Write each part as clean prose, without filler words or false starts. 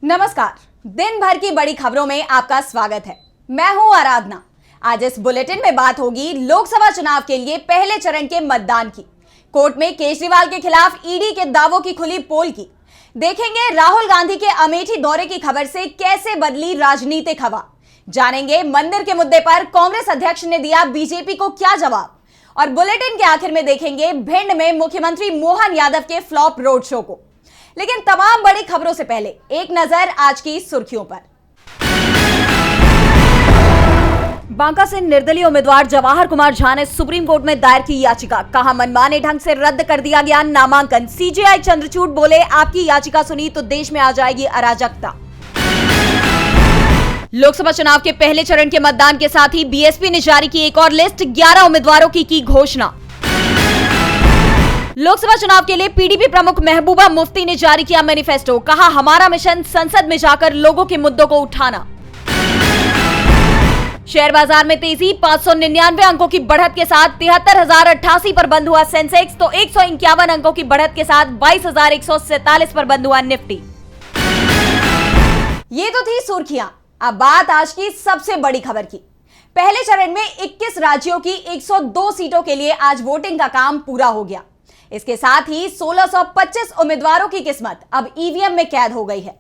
नमस्कार। दिन भर की बड़ी खबरों में आपका स्वागत है। मैं हूं आराधना। आज इस बुलेटिन में बात होगी लोकसभा चुनाव के लिए पहले चरण के मतदान की, कोर्ट में केजरीवाल के खिलाफ ईडी के दावों की खुली पोल की, देखेंगे राहुल गांधी के अमेठी दौरे की खबर से कैसे बदली राजनीतिक हवा, जानेंगे मंदिर के मुद्दे पर कांग्रेस अध्यक्ष ने दिया बीजेपी को क्या जवाब, और बुलेटिन के आखिर में देखेंगे भिंड में मुख्यमंत्री मोहन यादव के फ्लॉप रोड शो को। लेकिन तमाम बड़ी खबरों से पहले एक नजर आज की सुर्खियों पर। बांका से निर्दलीय उम्मीदवार जवाहर कुमार झा ने सुप्रीम कोर्ट में दायर की याचिका, कहा मनमाने ढंग से रद्द कर दिया गया नामांकन। सीजेआई चंद्रचूड़ बोले आपकी याचिका सुनी तो देश में आ जाएगी अराजकता। लोकसभा चुनाव के पहले चरण के मतदान के साथ ही बीएसपी ने जारी की एक और लिस्ट, 11 उम्मीदवारों की घोषणा। लोकसभा चुनाव के लिए पीडीपी प्रमुख महबूबा मुफ्ती ने जारी किया मैनिफेस्टो, कहा हमारा मिशन संसद में जाकर लोगों के मुद्दों को उठाना। शेयर बाजार में तेजी, 599 अंकों की बढ़त के साथ 73,088 पर बंद हुआ सेंसेक्स, तो 151 अंकों की बढ़त के साथ 22,147 पर बंद हुआ निफ्टी। ये तो थी सुर्खियां। अब बात आज की सबसे बड़ी खबर की। पहले चरण में 21 राज्यों की 102 सीटों के लिए आज वोटिंग का काम पूरा हो गया। इसके साथ ही 1625 उम्मीदवारों की किस्मत अब ईवीएम में कैद हो गई है।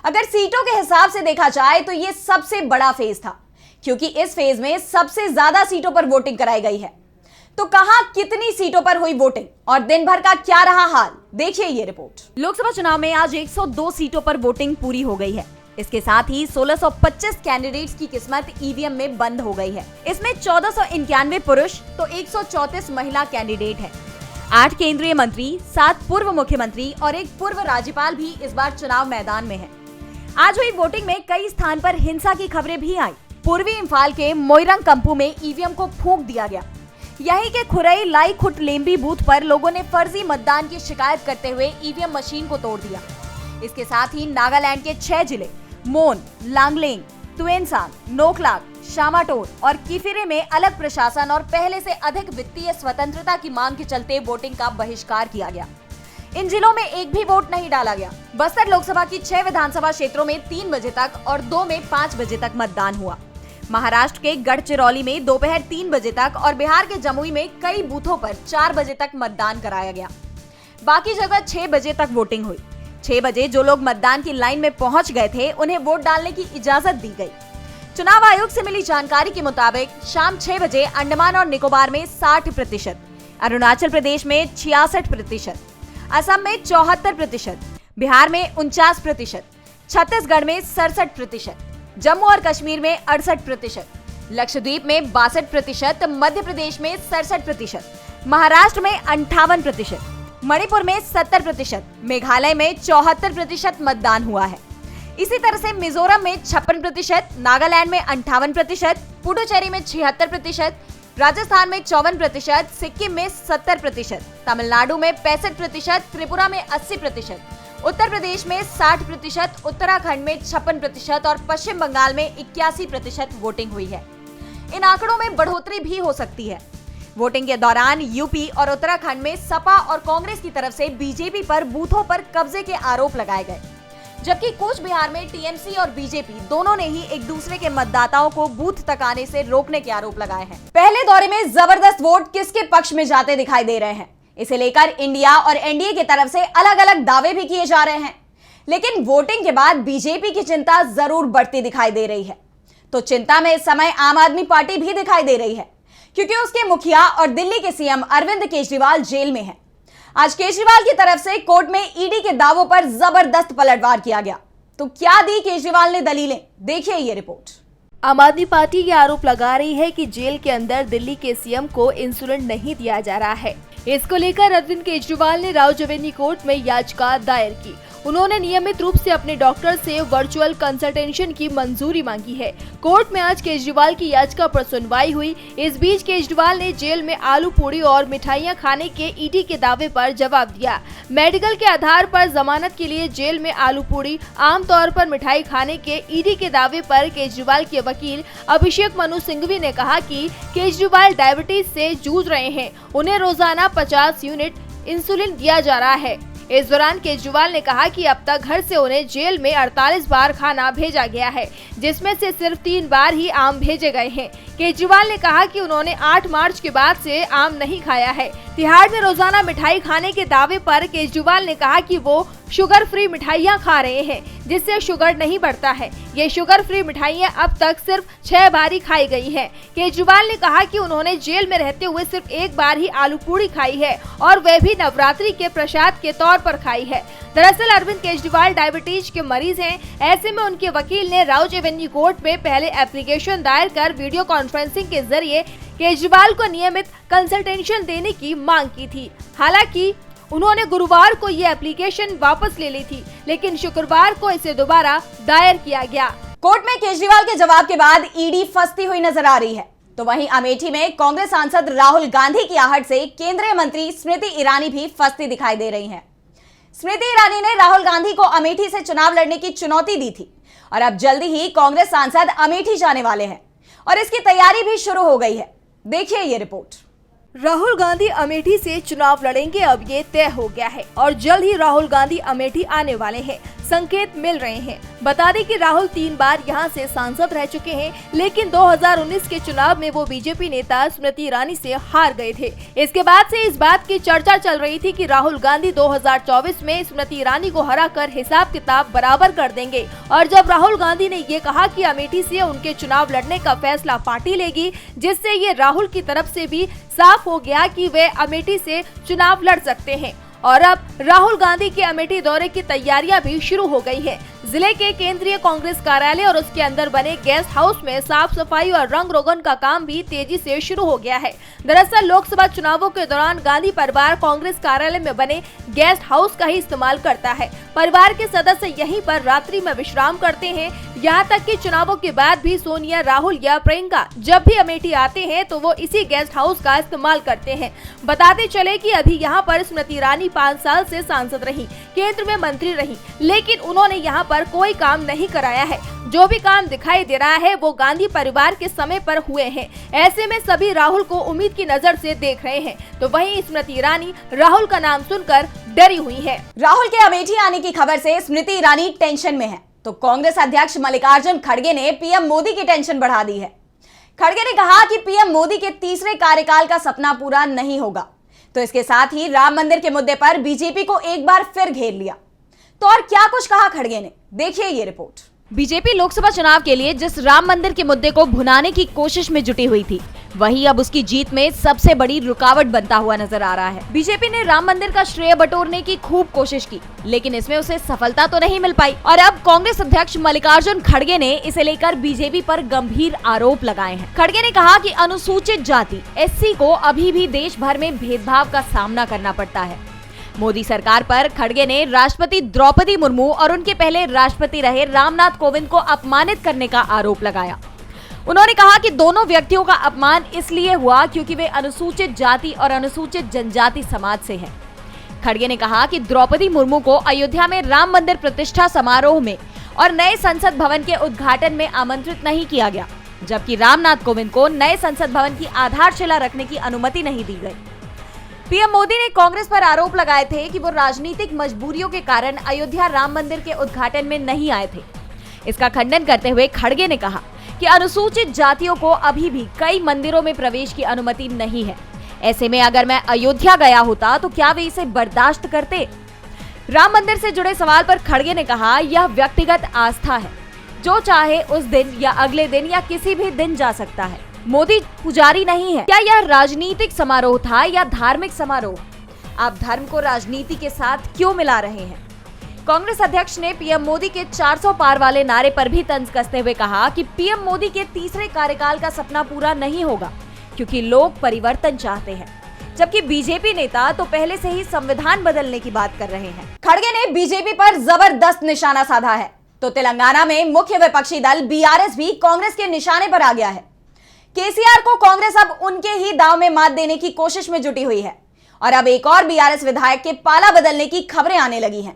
अगर सीटों के हिसाब से देखा जाए तो यह सबसे बड़ा फेज था, क्योंकि इस फेज में सबसे ज्यादा सीटों पर वोटिंग कराई गई है। तो कहां कितनी सीटों पर हुई वोटिंग और दिन भर का क्या रहा हाल, देखिए ये रिपोर्ट। लोकसभा चुनाव में आज 102 सीटों पर वोटिंग पूरी हो गई है। इसके साथ ही 1625 कैंडिडेट्स की किस्मत ईवीएम में बंद हो गई है। इसमें 1491 पुरुष तो 134 महिला कैंडिडेट है। 8 केंद्रीय मंत्री, 7 पूर्व मुख्यमंत्री और एक पूर्व राज्यपाल भी इस बार चुनाव मैदान में हैं। आज हुई वोटिंग में कई स्थान पर हिंसा की खबरें भी आई। पूर्वी इंफाल के मोइरंग कंपू में ईवीएम को फूंक दिया गया। यहीं के खुरई लाई खुट लेम्बी बूथ पर लोगों ने फर्जी मतदान की शिकायत करते हुए ईवीएम मशीन को तोड़ दिया। इसके साथ ही नागालैंड के 6 जिले मोन, लांगलेंग, तुएनसांग, नोकलाग, शामाटोर और किफिरे में अलग प्रशासन और पहले से अधिक वित्तीय स्वतंत्रता की मांग के चलते वोटिंग का बहिष्कार किया गया। इन जिलों में एक भी वोट नहीं डाला गया। बस्तर लोकसभा की 6 विधानसभा क्षेत्रों में 3 बजे तक और 2 में 5 बजे तक मतदान हुआ। महाराष्ट्र के गढ़चिरौली में दोपहर 3 बजे तक और बिहार के जमुई में कई बूथों पर 4 बजे तक मतदान कराया गया। बाकी जगह 6 बजे तक वोटिंग हुई। 6 बजे जो लोग मतदान की लाइन में पहुंच गए थे उन्हें वोट डालने की इजाजत दी गई। चुनाव आयोग से मिली जानकारी के मुताबिक शाम 6 बजे अंडमान और निकोबार में 60%, अरुणाचल प्रदेश में 66%, असम में 74%, बिहार में 49%, छत्तीसगढ़ में 67%, जम्मू और कश्मीर में 68%, लक्षद्वीप में 62%, मध्य प्रदेश में 67%, महाराष्ट्र में 58%, मणिपुर में 70%, मेघालय में 74% मतदान हुआ है। इसी तरह से मिजोरम में 56%, नागालैंड में 58%, पुडुचेरी में 76%, राजस्थान में 54%, सिक्किम में 70%, तमिलनाडु में 65%, त्रिपुरा में 80%, उत्तर प्रदेश में 60%, उत्तराखंड में 56% और पश्चिम बंगाल में 81% वोटिंग हुई है। इन आंकड़ों में बढ़ोतरी भी हो सकती है। वोटिंग के दौरान यूपी और उत्तराखंड में सपा और कांग्रेस की तरफ से बीजेपी पर बूथों पर कब्जे के आरोप लगाए गए, जबकि कूच बिहार में टीएमसी और बीजेपी दोनों ने ही एक दूसरे के मतदाताओं को बूथ तक आने से रोकने के आरोप लगाए हैं। पहले दौरे में जबरदस्त वोट किसके पक्ष में जाते दिखाई दे रहे हैं, इसे लेकर इंडिया और एनडीए की तरफ से अलग अलग दावे भी किए जा रहे हैं। लेकिन वोटिंग के बाद बीजेपी की चिंता जरूर बढ़ती दिखाई दे रही है। तो चिंता में इस समय आम आदमी पार्टी भी दिखाई दे रही है, क्योंकि उसके मुखिया और दिल्ली के सीएम अरविंद केजरीवाल जेल में हैं। आज केजरीवाल की तरफ से कोर्ट में ईडी के दावों पर जबरदस्त पलटवार किया गया। तो क्या दी केजरीवाल ने दलीलें, देखिए ये रिपोर्ट। आम आदमी पार्टी ये आरोप लगा रही है कि जेल के अंदर दिल्ली के सीएम को इंसुलिन नहीं दिया जा रहा है। इसको लेकर अरविंद केजरीवाल ने राउजवेनी कोर्ट में याचिका दायर की। उन्होंने नियमित रूप से अपने डॉक्टर से वर्चुअल कंसल्टेशन की मंजूरी मांगी है। कोर्ट में आज केजरीवाल की याचिका पर सुनवाई हुई। इस बीच केजरीवाल ने जेल में आलू पूड़ी और मिठाइयां खाने के ईडी के दावे पर जवाब दिया। मेडिकल के आधार पर जमानत के लिए जेल में आलू पूड़ी, आमतौर पर मिठाई खाने के ईडी के दावे पर केजरीवाल के वकील अभिषेक मनु सिंघवी ने कहा कि केजरीवाल डायबिटीज से जूझ रहे हैं। उन्हें रोजाना 50 यूनिट इंसुलिन दिया जा रहा है। इस दौरान केजरीवाल ने कहा कि अब तक घर से उन्हें जेल में 48 बार खाना भेजा गया है, जिसमें से सिर्फ 3 बार ही आम भेजे गए हैं। केजरीवाल ने कहा कि उन्होंने 8 मार्च के बाद से आम नहीं खाया है। तिहाड़ में रोजाना मिठाई खाने के दावे पर केजरीवाल ने कहा कि वो शुगर फ्री मिठाइयाँ खा रहे हैं, जिससे शुगर नहीं बढ़ता है। ये शुगर फ्री मिठाइयाँ अब तक सिर्फ 6 बार ही खाई गई हैं। केजरीवाल ने कहा कि उन्होंने जेल में रहते हुए सिर्फ 1 बार ही आलू पूड़ी खाई है, और वह भी नवरात्रि के प्रसाद के तौर पर खाई है। दरअसल अरविंद केजरीवाल डायबिटीज के मरीज हैं। ऐसे में उनके वकील ने राउज एवेन्यू कोर्ट में पहले एप्लीकेशन दायर कर वीडियो कॉन्फ्रेंसिंग के जरिए केजरीवाल को नियमित कंसल्टेशन देने की मांग की थी। हालांकि उन्होंने गुरुवार को ये एप्लीकेशन वापस ले ली थी, लेकिन शुक्रवार को इसे दोबारा दायर किया गया। कोर्ट में केजरीवाल के जवाब के बाद ईडी फंसती हुई नजर आ रही है, तो वहीं अमेठी में कांग्रेस सांसद राहुल गांधी की आहट से केंद्रीय मंत्री स्मृति ईरानी भी फंसती दिखाई दे रही हैं। स्मृति ईरानी ने राहुल गांधी को अमेठी से चुनाव लड़ने की चुनौती दी थी, और अब जल्दी ही कांग्रेस सांसद अमेठी जाने वाले हैं, और इसकी तैयारी भी शुरू हो गई है। देखिए ये रिपोर्ट। राहुल गांधी अमेठी से चुनाव लड़ेंगे, अब ये तय हो गया है, और जल्द ही राहुल गांधी अमेठी आने वाले हैं। संकेत मिल रहे हैं। बता दें कि राहुल 3 बार यहां से सांसद रह चुके हैं, लेकिन 2019 के चुनाव में वो बीजेपी नेता स्मृति ईरानी से हार गए थे। इसके बाद से इस बात की चर्चा चल रही थी कि राहुल गांधी 2024 में स्मृति ईरानी को हराकर हिसाब किताब बराबर कर देंगे। और जब राहुल गांधी ने ये कहा कि अमेठी से उनके चुनाव लड़ने का फैसला पार्टी लेगी, जिससे ये राहुल की तरफ से भी साफ हो गया कि वे अमेठी से चुनाव लड़ सकते हैं। और अब राहुल गांधी के अमेठी दौरे की तैयारियां भी शुरू हो गई है। जिले के केंद्रीय कांग्रेस कार्यालय और उसके अंदर बने गेस्ट हाउस में साफ सफाई और रंग रोगन का काम भी तेजी से शुरू हो गया है। दरअसल लोकसभा चुनावों के दौरान गांधी परिवार कांग्रेस कार्यालय में बने गेस्ट हाउस का ही इस्तेमाल करता है। परिवार के सदस्य यहीं पर रात्रि में विश्राम करते हैं। यहाँ तक कि चुनावों के बाद भी सोनिया, राहुल या प्रियंका जब भी अमेठी आते हैं तो वो इसी गेस्ट हाउस का इस्तेमाल करते हैं। बताते चले कि अभी यहाँ पर स्मृति ईरानी 5 साल से सांसद रही, केंद्र में मंत्री रही, लेकिन उन्होंने यहाँ पर कोई काम नहीं कराया है। जो भी काम दिखाई दे रहा है वो गांधी परिवार के समय पर हुए हैं। ऐसे में सभी राहुल को उम्मीद की नजर से देख रहे हैं, तो वहीं स्मृति ईरानी राहुल का नाम सुनकर डरी हुई है। राहुल के अमेठी आने की खबर से स्मृति ईरानी टेंशन में है, तो कांग्रेस अध्यक्ष मल्लिकार्जुन खड़गे ने पीएम मोदी की टेंशन बढ़ा दी है। खड़गे ने कहा कि पीएम मोदी के तीसरे कार्यकाल का सपना पूरा नहीं होगा, तो इसके साथ ही राम मंदिर के मुद्दे पर बीजेपी को एक बार फिर घेर लिया। तो और क्या कुछ कहा खड़गे ने, देखिए ये रिपोर्ट। बीजेपी लोकसभा चुनाव के लिए जिस राम मंदिर के मुद्दे को भुनाने की कोशिश में जुटी हुई थी, वही अब उसकी जीत में सबसे बड़ी रुकावट बनता हुआ नजर आ रहा है। बीजेपी ने राम मंदिर का श्रेय बटोरने की खूब कोशिश की, लेकिन इसमें उसे सफलता तो नहीं मिल पाई, और अब कांग्रेस अध्यक्ष मल्लिकार्जुन खड़गे ने इसे लेकर बीजेपी पर गंभीर आरोप लगाए हैं। खड़गे ने कहा कि अनुसूचित जाति SC को अभी भी देश भर में भेदभाव का सामना करना पड़ता है। मोदी सरकार पर खड़गे ने राष्ट्रपति द्रौपदी मुर्मू और उनके पहले राष्ट्रपति रहे रामनाथ कोविंद को अपमानित करने का आरोप लगाया। उन्होंने कहा कि दोनों व्यक्तियों का अपमान इसलिए हुआ क्योंकि वे अनुसूचित जाति और अनुसूचित जनजाति समाज से हैं। खड़गे ने कहा कि द्रौपदी मुर्मू को अयोध्या में राम मंदिर प्रतिष्ठा समारोह में और नए संसद भवन के उद्घाटन में आमंत्रित नहीं किया गया, जबकि रामनाथ कोविंद को नए संसद भवन की आधारशिला रखने की अनुमति नहीं दी गई। पीएम मोदी ने कांग्रेस पर आरोप लगाए थे कि वो राजनीतिक मजबूरियों के कारण अयोध्या राम मंदिर के उद्घाटन में नहीं आए थे। इसका खंडन करते हुए खड़गे ने कहा कि अनुसूचित जातियों को अभी भी कई मंदिरों में प्रवेश की अनुमति नहीं है। ऐसे में अगर मैं अयोध्या गया होता तो क्या वे इसे बर्दाश्त करते? राम मंदिर से जुड़े सवाल पर खड़गे ने कहा, यह व्यक्तिगत आस्था है, जो चाहे उस दिन या अगले दिन या किसी भी दिन जा सकता है। मोदी पुजारी नहीं है। क्या यह राजनीतिक समारोह था या धार्मिक समारोह? आप धर्म को राजनीति के साथ क्यों मिला रहे हैं? कांग्रेस अध्यक्ष ने पीएम मोदी के 400 पार वाले नारे पर भी तंज कसते हुए कहा कि पीएम मोदी के तीसरे कार्यकाल का सपना पूरा नहीं होगा, क्योंकि लोग परिवर्तन चाहते हैं, जबकि बीजेपी नेता तो पहले से ही संविधान बदलने की बात कर रहे हैं। खड़गे ने बीजेपी पर जबरदस्त निशाना साधा है, तो तेलंगाना में मुख्य विपक्षी दल BRS भी कांग्रेस के निशाने पर आ गया है। केसीआर को कांग्रेस अब उनके ही दांव में मात देने की कोशिश में जुटी हुई है, और अब एक और BRS विधायक के पाला बदलने की खबरें आने लगी हैं।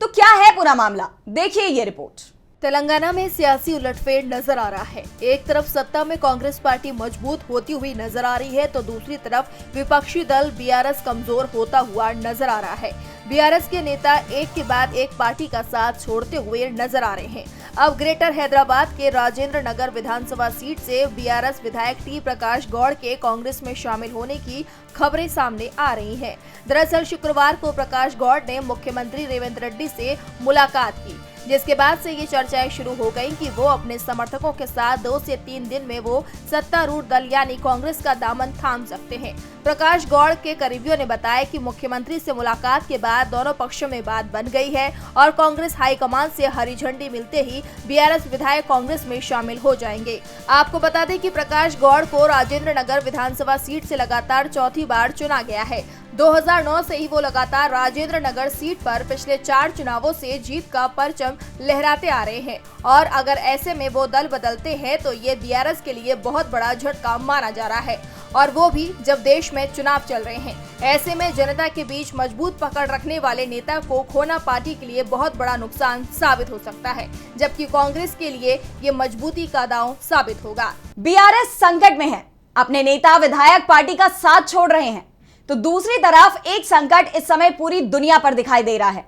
तो क्या है पूरा मामला, देखिए ये रिपोर्ट। तेलंगाना में सियासी उलटफेर नजर आ रहा है। एक तरफ सत्ता में कांग्रेस पार्टी मजबूत होती हुई नजर आ रही है, तो दूसरी तरफ विपक्षी दल बीआरएस कमजोर होता हुआ नजर आ रहा है। बीआरएस के नेता एक के बाद एक पार्टी का साथ छोड़ते हुए नजर आ रहे हैं। अब ग्रेटर हैदराबाद के राजेंद्र नगर विधानसभा सीट से बीआरएस विधायक टी प्रकाश गौड़ के कांग्रेस में शामिल होने की खबरें सामने आ रही हैं। दरअसल शुक्रवार को प्रकाश गौड़ ने मुख्यमंत्री रेवंत रेड्डी से मुलाकात की, जिसके बाद से ये चर्चाएं शुरू हो गईं कि वो अपने समर्थकों के साथ 2 से 3 दिन में वो सत्तारूढ़ दल यानी कांग्रेस का दामन थाम सकते हैं। प्रकाश गौड़ के करीबियों ने बताया कि मुख्यमंत्री से मुलाकात के बाद दोनों पक्षों में बात बन गई है और कांग्रेस हाईकमान से हरी झंडी मिलते ही बीआरएस विधायक कांग्रेस में शामिल हो जाएंगे। आपको बता दें कि प्रकाश गौड़ को राजेंद्र नगर विधानसभा सीट से लगातार चौथी बार चुना गया है। 2009 से ही वो लगातार राजेंद्र नगर सीट पर पिछले 4 चुनावों से जीत का परचम लहराते आ रहे हैं और अगर ऐसे में वो दल बदलते हैं तो ये बीआरएस के लिए बहुत बड़ा झटका माना जा रहा है, और वो भी जब देश में चुनाव चल रहे हैं। ऐसे में जनता के बीच मजबूत पकड़ रखने वाले नेता को खोना पार्टी के लिए बहुत बड़ा नुकसान साबित हो सकता है, जबकि कांग्रेस के लिए ये मजबूती का दांव साबित होगा। बीआरएस संकट में है, अपने नेता विधायक पार्टी का साथ छोड़ रहे हैं, तो दूसरी तरफ एक संकट इस समय पूरी दुनिया पर दिखाई दे रहा है।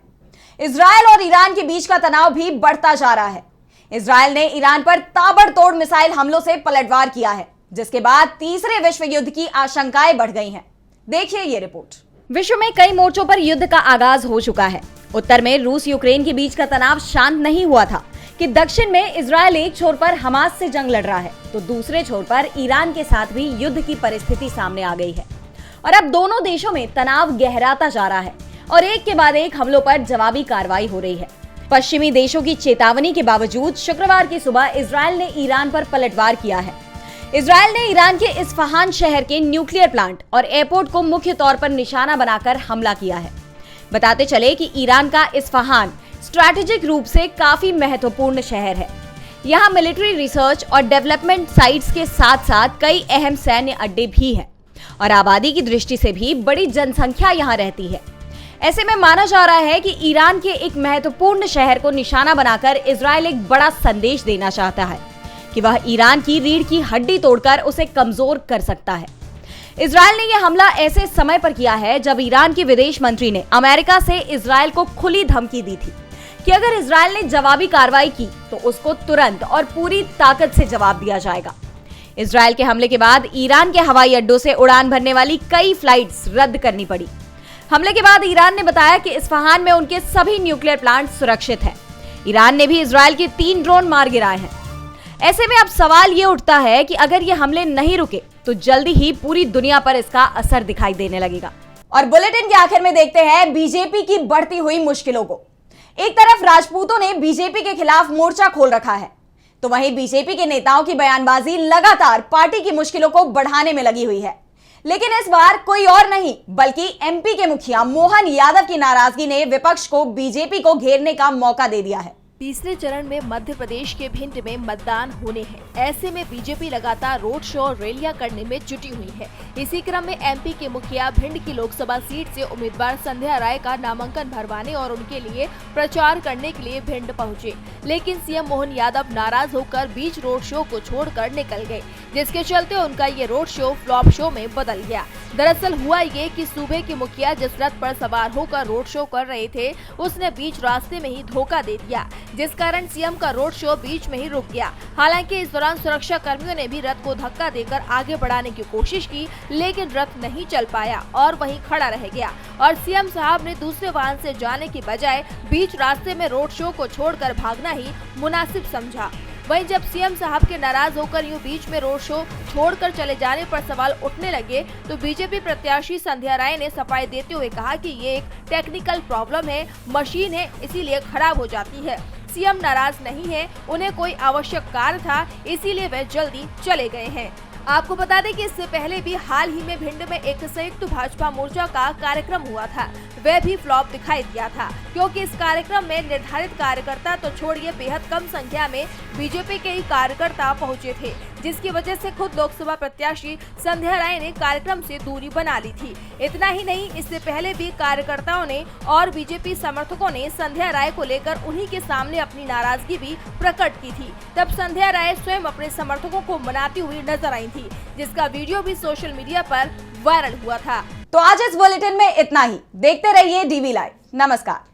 इजरायल और ईरान के बीच का तनाव भी बढ़ता जा रहा है। इजरायल ने ईरान पर ताबड़तोड़ मिसाइल हमलों से पलटवार किया है, जिसके बाद तीसरे विश्व युद्ध की आशंकाएं बढ़ गई हैं। देखिए ये रिपोर्ट। विश्व में कई मोर्चों पर युद्ध का आगाज हो चुका है। उत्तर में रूस यूक्रेन के बीच का तनाव शांत नहीं हुआ था कि दक्षिण में इजरायल एक छोर पर हमास से जंग लड़ रहा है, तो दूसरे छोर पर ईरान के साथ भी युद्ध की परिस्थिति सामने आ गई है और अब दोनों देशों में तनाव गहराता जा रहा है और एक के बाद एक हमलों पर जवाबी कार्रवाई हो रही है। पश्चिमी देशों की चेतावनी के बावजूद शुक्रवार की सुबह इजरायल ने ईरान पर पलटवार किया है। इजरायल ने ईरान के इस्फहान शहर के न्यूक्लियर प्लांट और एयरपोर्ट को मुख्य तौर पर निशाना बनाकर हमला किया है। बताते चले कि ईरान का इस्फहान स्ट्रैटेजिक रूप से काफी महत्वपूर्ण शहर है। यहाँ मिलिट्री रिसर्च और डेवलपमेंट साइट्स के साथ साथ कई अहम सैन्य अड्डे भी हैं और आबादी की दृष्टि से भी बड़ी जनसंख्या यहाँ रहती है। ऐसे में माना जा रहा है कि ईरान के एक महत्वपूर्ण शहर को निशाना बनाकर इजरायल एक बड़ा संदेश देना चाहता है कि वह ईरान की रीढ़ की हड्डी तोड़कर उसे कमजोर कर सकता है। इजरायल ने यह हमला ऐसे समय पर किया है जब ईरान के विदेश मंत्री ने अमेरिका से इजरायल को खुली धमकी दी थी कि अगर इजरायल ने जवाबी कार्रवाई की तो उसको तुरंत और पूरी ताकत से जवाब दिया जाएगा। इजरायल के हमले के बाद ईरान के हवाई अड्डों से उड़ान भरने वाली कई फ्लाइट्स रद्द करनी पड़ी। हमले के बाद ईरान ने बताया कि इस्फहान में उनके सभी न्यूक्लियर प्लांट सुरक्षित हैं। ईरान ने भी इजरायल के 3 ड्रोन मार गिराए हैं। ऐसे में अब सवाल ये उठता है कि अगर ये हमले नहीं रुके तो जल्दी ही पूरी दुनिया पर इसका असर दिखाई देने लगेगा। और बुलेटिन के आखिर में देखते हैं बीजेपी की बढ़ती हुई मुश्किलों को। एक तरफ राजपूतों ने बीजेपी के खिलाफ मोर्चा खोल रखा है, तो वहीं बीजेपी के नेताओं की बयानबाजी लगातार पार्टी की मुश्किलों को बढ़ाने में लगी हुई है। लेकिन इस बार कोई और नहीं बल्कि एमपी के मुखिया मोहन यादव की नाराजगी ने विपक्ष को बीजेपी को घेरने का मौका दे दिया है। तीसरे चरण में मध्य प्रदेश के भिंड में मतदान होने हैं। ऐसे में बीजेपी लगातार रोड शो और रैलियां करने में जुटी हुई है। इसी क्रम में एमपी के मुखिया भिंड की लोकसभा सीट से उम्मीदवार संध्या राय का नामांकन भरवाने और उनके लिए प्रचार करने के लिए भिंड पहुंचे, लेकिन सीएम मोहन यादव नाराज होकर बीच रोड शो को छोड़कर निकल गए, जिसके चलते उनका ये रोड शो फ्लॉप शो में बदल गया। दरअसल हुआ ये कि सूबे के मुखिया जिस रथ पर सवार होकर रोड शो कर रहे थे उसने बीच रास्ते में ही धोखा दे दिया, जिस कारण सीएम का रोड शो बीच में ही रुक गया। हालांकि इस दौरान सुरक्षा कर्मियों ने भी रथ को धक्का देकर आगे बढ़ाने की कोशिश की, लेकिन रथ नहीं चल पाया और वहीं खड़ा रह गया और सीएम साहब ने दूसरे वाहन से जाने की बजाय बीच रास्ते में रोड शो को छोड़कर भागना ही मुनासिब समझा। वहीं जब सीएम साहब के नाराज होकर यूं बीच में रोड शो छोड़कर चले जाने पर सवाल उठने लगे, तो बीजेपी प्रत्याशी संध्या राय ने सफाई देते हुए कहा कि ये एक टेक्निकल प्रॉब्लम है, मशीन है, इसीलिए खराब हो जाती है। सीएम नाराज नहीं है, उन्हें कोई आवश्यक कार्य था, इसीलिए वे जल्दी चले गए हैं। आपको बता दें कि इससे पहले भी हाल ही में भिंड में एक संयुक्त भाजपा मोर्चा का कार्यक्रम हुआ था, वह भी फ्लॉप दिखाई दिया था, क्योंकि इस कार्यक्रम में निर्धारित कार्यकर्ता तो छोड़िए बेहद कम संख्या में बीजेपी के ही कार्यकर्ता पहुंचे थे, जिसकी वजह से खुद लोकसभा प्रत्याशी संध्या राय ने कार्यक्रम से दूरी बना ली थी। इतना ही नहीं, इससे पहले भी कार्यकर्ताओं ने और बीजेपी समर्थकों ने संध्या राय को लेकर उन्हीं के सामने अपनी नाराजगी भी प्रकट की थी। तब संध्या राय स्वयं अपने समर्थकों को मनाती हुई नजर आई थी, जिसका वीडियो भी सोशल मीडिया पर वायरल हुआ था। तो आज इस बुलेटिन में इतना ही। देखते रहिए डीवी लाइव। नमस्कार।